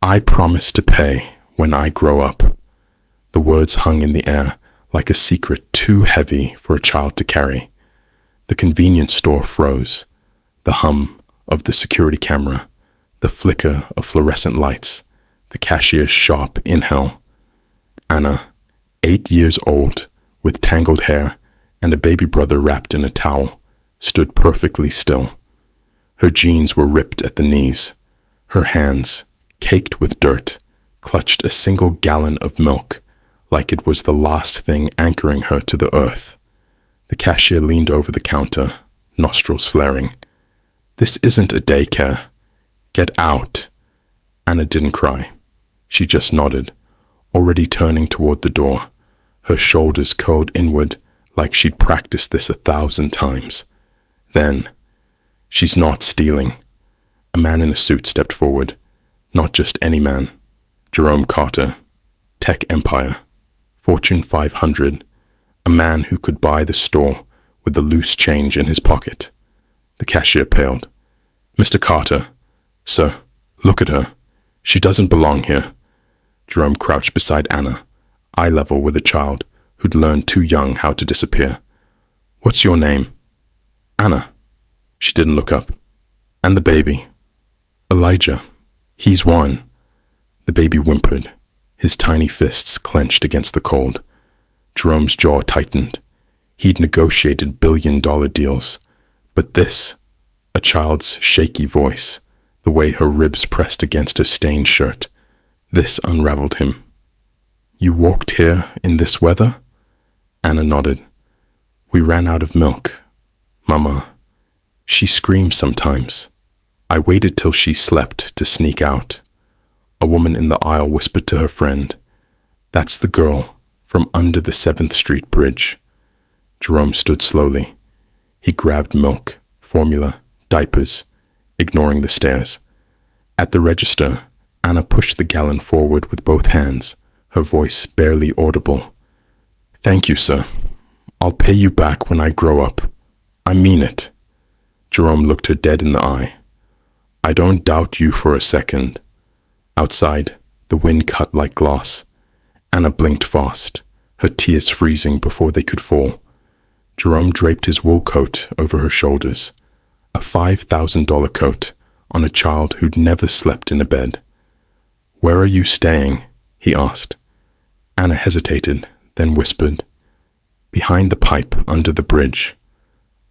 I promise to pay when I grow up. The words hung in the air like a secret too heavy for a child to carry. The convenience store froze. The hum of the security camera, the flicker of fluorescent lights, the cashier's sharp inhale. Anna, 8 years old, with tangled hair and a baby brother wrapped in a towel, stood perfectly still. Her jeans were ripped at the knees. Her hands, caked with dirt, clutched a single gallon of milk, like it was the last thing anchoring her to the earth. The cashier leaned over the counter, nostrils flaring. "This isn't a daycare. Get out." Anna didn't cry. She just nodded, already turning toward the door, her shoulders curled inward like she'd practiced this 1,000 times. Then, "She's not stealing." A man in a suit stepped forward. Not just any man. Jerome Carter, Tech Empire, Fortune 500, a man who could buy the store with the loose change in his pocket. The cashier paled. "Mr. Carter, sir, look at her. She doesn't belong here." Jerome crouched beside Anna, eye level with a child who'd learned too young how to disappear. "What's your name?" "Anna." She didn't look up. "And the baby?" "Elijah. He's one." The baby whimpered, his tiny fists clenched against the cold. Jerome's jaw tightened. He'd negotiated billion-dollar deals, but this, a child's shaky voice, the way her ribs pressed against her stained shirt, this unraveled him. "You walked here in this weather?" Anna nodded. "We ran out of milk. Mama, she screams sometimes. I waited till she slept to sneak out." A woman in the aisle whispered to her friend, "That's the girl from under the 7th Street Bridge." Jerome stood slowly. He grabbed milk, formula, diapers, ignoring the stares. At the register, Anna pushed the gallon forward with both hands, her voice barely audible. "Thank you, sir. I'll pay you back when I grow up. I mean it." Jerome looked her dead in the eye. "I don't doubt you for a second." Outside, the wind cut like glass. Anna blinked fast, her tears freezing before they could fall. Jerome draped his wool coat over her shoulders, a $5,000 coat on a child who'd never slept in a bed. "Where are you staying?" he asked. Anna hesitated, then whispered, "Behind the pipe under the bridge.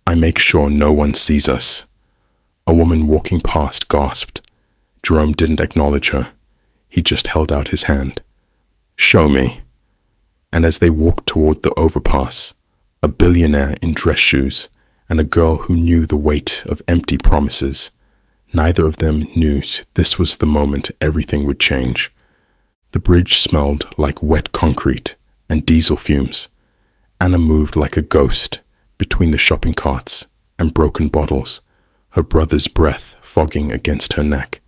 I make sure no one sees us." A woman walking past gasped. Jerome didn't acknowledge her. He just held out his hand. "Show me." And as they walked toward the overpass, a billionaire in dress shoes and a girl who knew the weight of empty promises, neither of them knew this was the moment everything would change. The bridge smelled like wet concrete and diesel fumes. Anna moved like a ghost between the shopping carts and broken bottles, her brother's breath fogging against her neck.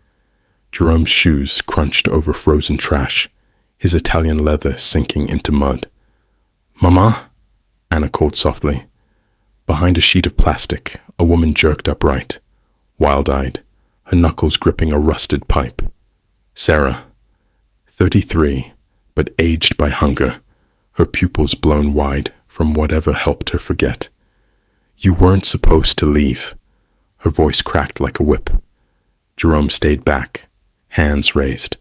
Jerome's shoes crunched over frozen trash, his Italian leather sinking into mud. "Mama?" Anna called softly. Behind a sheet of plastic, a woman jerked upright, wild-eyed, her knuckles gripping a rusted pipe. Sarah, 33, but aged by hunger, her pupils blown wide from whatever helped her forget. "You weren't supposed to leave." Her voice cracked like a whip. Jerome stayed back, hands raised.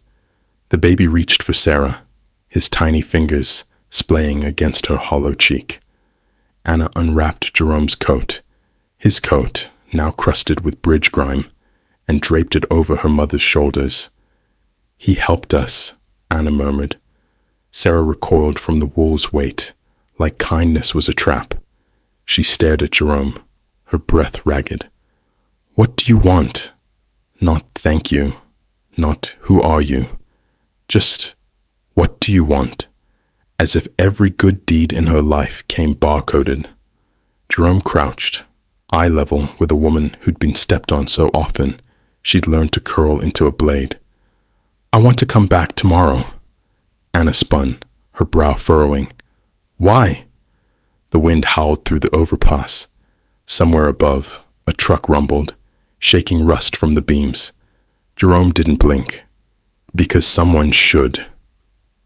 The baby reached for Sarah, his tiny fingers splaying against her hollow cheek. Anna unwrapped Jerome's coat, his coat now crusted with bridge grime, and draped it over her mother's shoulders. "He helped us," Anna murmured. Sarah recoiled from the wool's weight, like kindness was a trap. She stared at Jerome, her breath ragged. "What do you want?" Not "thank you," not "who are you?" Just, "what do you want?" As if every good deed in her life came bar-coded. Jerome crouched, eye level with a woman who'd been stepped on so often she'd learned to curl into a blade. "I want to come back tomorrow." Anna spun, her brow furrowing. "Why?" The wind howled through the overpass. Somewhere above, a truck rumbled, shaking rust from the beams. Jerome didn't blink. Because someone should.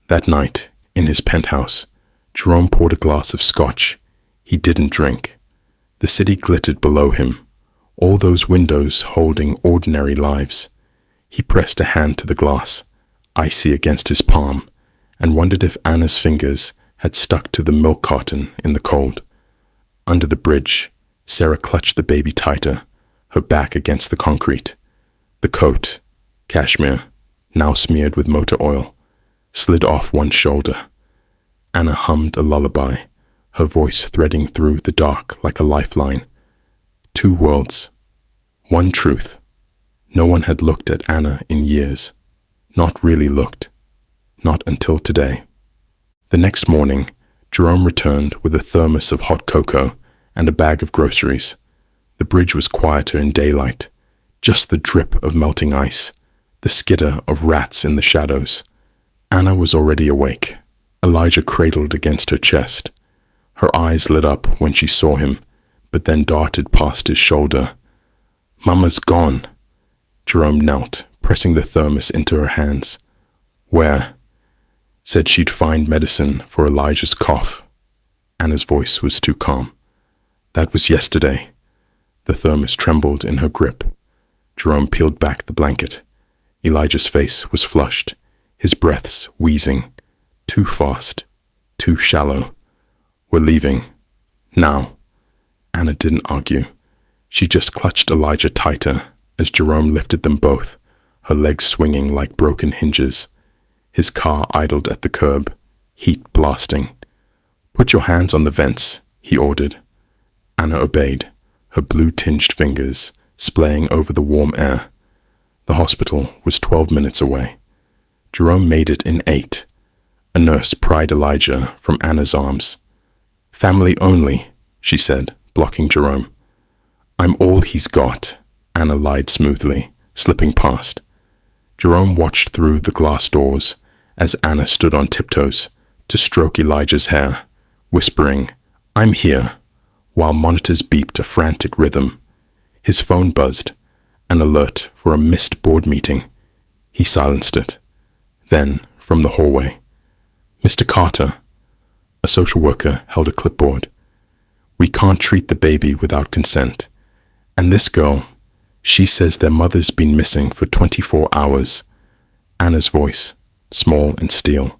That night, in his penthouse, Jerome poured a glass of scotch. He didn't drink. The city glittered below him, all those windows holding ordinary lives. He pressed a hand to the glass, icy against his palm, and wondered if Anna's fingers had stuck to the milk carton in the cold. Under the bridge, Sarah clutched the baby tighter, her back against the concrete. The coat, cashmere, now smeared with motor oil, slid off one shoulder. Anna hummed a lullaby, her voice threading through the dark like a lifeline. Two worlds, one truth. No one had looked at Anna in years. Not really looked. Not until today. The next morning, Jerome returned with a thermos of hot cocoa and a bag of groceries. The bridge was quieter in daylight, just the drip of melting ice, the skitter of rats in the shadows. Anna was already awake, Elijah cradled against her chest. Her eyes lit up when she saw him, but then darted past his shoulder. "Mama's gone." Jerome knelt, pressing the thermos into her hands. "Where?" "Said she'd find medicine for Elijah's cough." Anna's voice was too calm. "That was yesterday." The thermos trembled in her grip. Jerome peeled back the blanket. Elijah's face was flushed, his breaths wheezing. Too fast, too shallow. "We're leaving. Now." Anna didn't argue. She just clutched Elijah tighter as Jerome lifted them both, her legs swinging like broken hinges. His car idled at the curb, heat blasting. "Put your hands on the vents," he ordered. Anna obeyed, her blue-tinged fingers splaying over the warm air. The hospital was 12 minutes away. Jerome made it in 8. A nurse pried Elijah from Anna's arms. "Family only," she said, blocking Jerome. "I'm all he's got," Anna lied smoothly, slipping past. Jerome watched through the glass doors as Anna stood on tiptoes to stroke Elijah's hair, whispering, "I'm here," while monitors beeped a frantic rhythm. His phone buzzed, an alert for a missed board meeting. He silenced it. Then, from the hallway, "Mr. Carter." A social worker held a clipboard. "We can't treat the baby without consent. And this girl, she says their mother's been missing for 24 hours. Anna's voice, small and steel.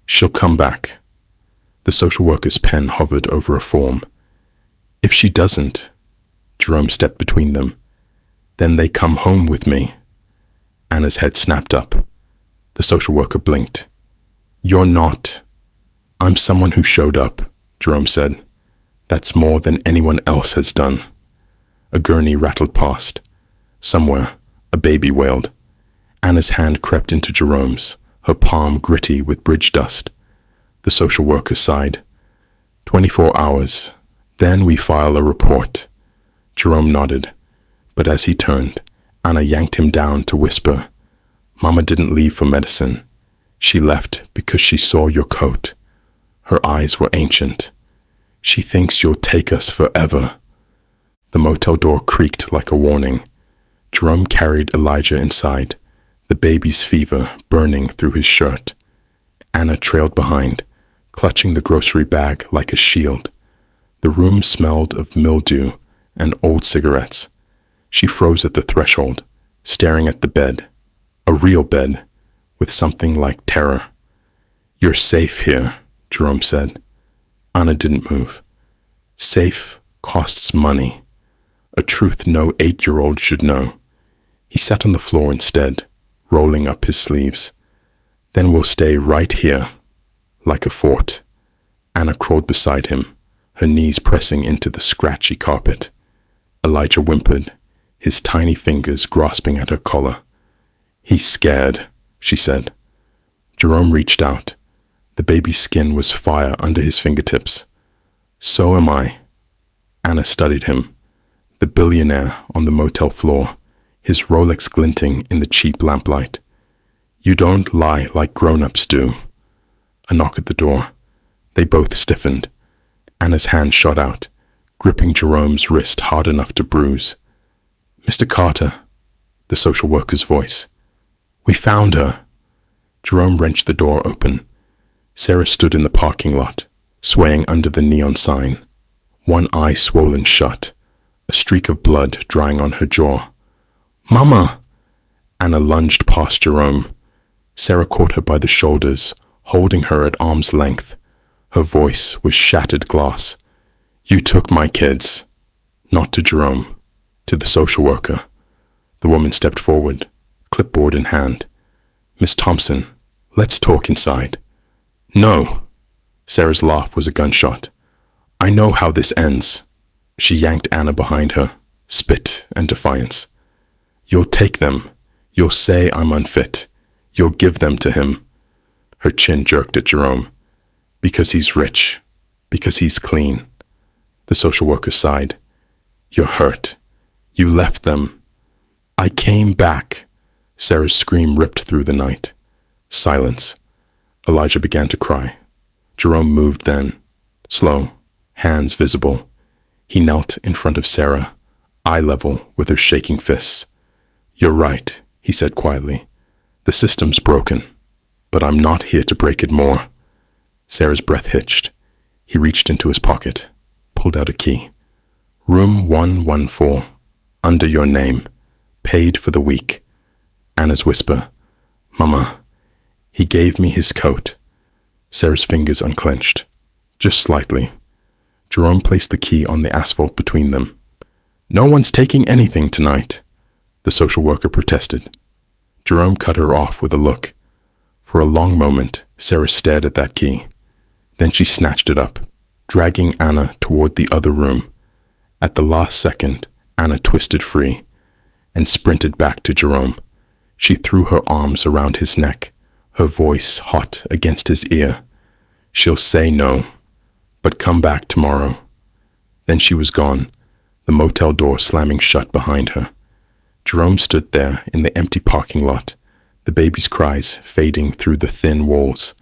"She'll come back." The social worker's pen hovered over a form. "If she doesn't," Jerome stepped between them, "then they come home with me." Anna's head snapped up. The social worker blinked. "You're not." "I'm someone who showed up," Jerome said. "That's more than anyone else has done." A gurney rattled past. Somewhere, a baby wailed. Anna's hand crept into Jerome's, her palm gritty with bridge dust. The social worker sighed. 24 hours. Then we file a report." Jerome nodded, but as he turned, Anna yanked him down to whisper, "Mama didn't leave for medicine. She left because she saw your coat." Her eyes were ancient. "She thinks you'll take us forever." The motel door creaked like a warning. Jerome carried Elijah inside, the baby's fever burning through his shirt. Anna trailed behind, clutching the grocery bag like a shield. The room smelled of mildew and old cigarettes. She froze at the threshold, staring at the bed, a real bed, with something like terror. "You're safe here," Jerome said. Anna didn't move. Safe costs money, a truth no 8-year-old should know. He sat on the floor instead, rolling up his sleeves. "Then we'll stay right here, like a fort." Anna crawled beside him, her knees pressing into the scratchy carpet. Elijah whimpered, his tiny fingers grasping at her collar. "He's scared," she said. Jerome reached out. The baby's skin was fire under his fingertips. "So am I." Anna studied him, the billionaire on the motel floor, his Rolex glinting in the cheap lamplight. "You don't lie like grown-ups do." A knock at the door. They both stiffened. Anna's hand shot out, gripping Jerome's wrist hard enough to bruise. "Mr. Carter," the social worker's voice. "We found her," Jerome wrenched the door open. Sarah stood in the parking lot, swaying under the neon sign, one eye swollen shut, a streak of blood drying on her jaw. "Mama!" Anna lunged past Jerome. Sarah caught her by the shoulders, holding her at arm's length. Her voice was shattered glass. "You took my kids." Not to Jerome, to the social worker. The woman stepped forward, clipboard in hand. "Miss Thompson, let's talk inside." "No." Sarah's laugh was a gunshot. "I know how this ends." She yanked Anna behind her, spit and defiance. "You'll take them. You'll say I'm unfit. You'll give them to him." Her chin jerked at Jerome. "Because he's rich. Because he's clean." The social worker sighed. "You're hurt. You left them." "I came back." Sarah's scream ripped through the night. Silence. Elijah began to cry. Jerome moved then, slow, hands visible. He knelt in front of Sarah, eye level with her shaking fists. "You're right," he said quietly. "The system's broken, but I'm not here to break it more." Sarah's breath hitched. He reached into his pocket, pulled out a key. "Room 114, under your name, paid for the week." Anna's whisper. "Mama, he gave me his coat." Sarah's fingers unclenched, just slightly. Jerome placed the key on the asphalt between them. "No one's taking anything tonight," the social worker protested. Jerome cut her off with a look. For a long moment, Sarah stared at that key. Then she snatched it up, dragging Anna toward the other room. At the last second, Anna twisted free and sprinted back to Jerome. She threw her arms around his neck, her voice hot against his ear. "She'll say no, but come back tomorrow." Then she was gone, the motel door slamming shut behind her. Jerome stood there in the empty parking lot, the baby's cries fading through the thin walls.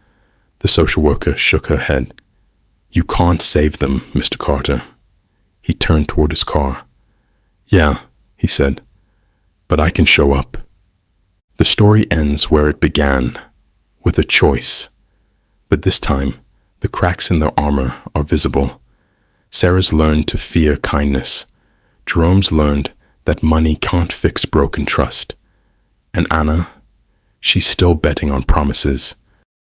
The social worker shook her head. "You can't save them, Mr. Carter." He turned toward his car. "Yeah," he said, "but I can show up." The story ends where it began, with a choice. But this time, the cracks in their armor are visible. Sarah's learned to fear kindness. Jerome's learned that money can't fix broken trust. And Anna, she's still betting on promises,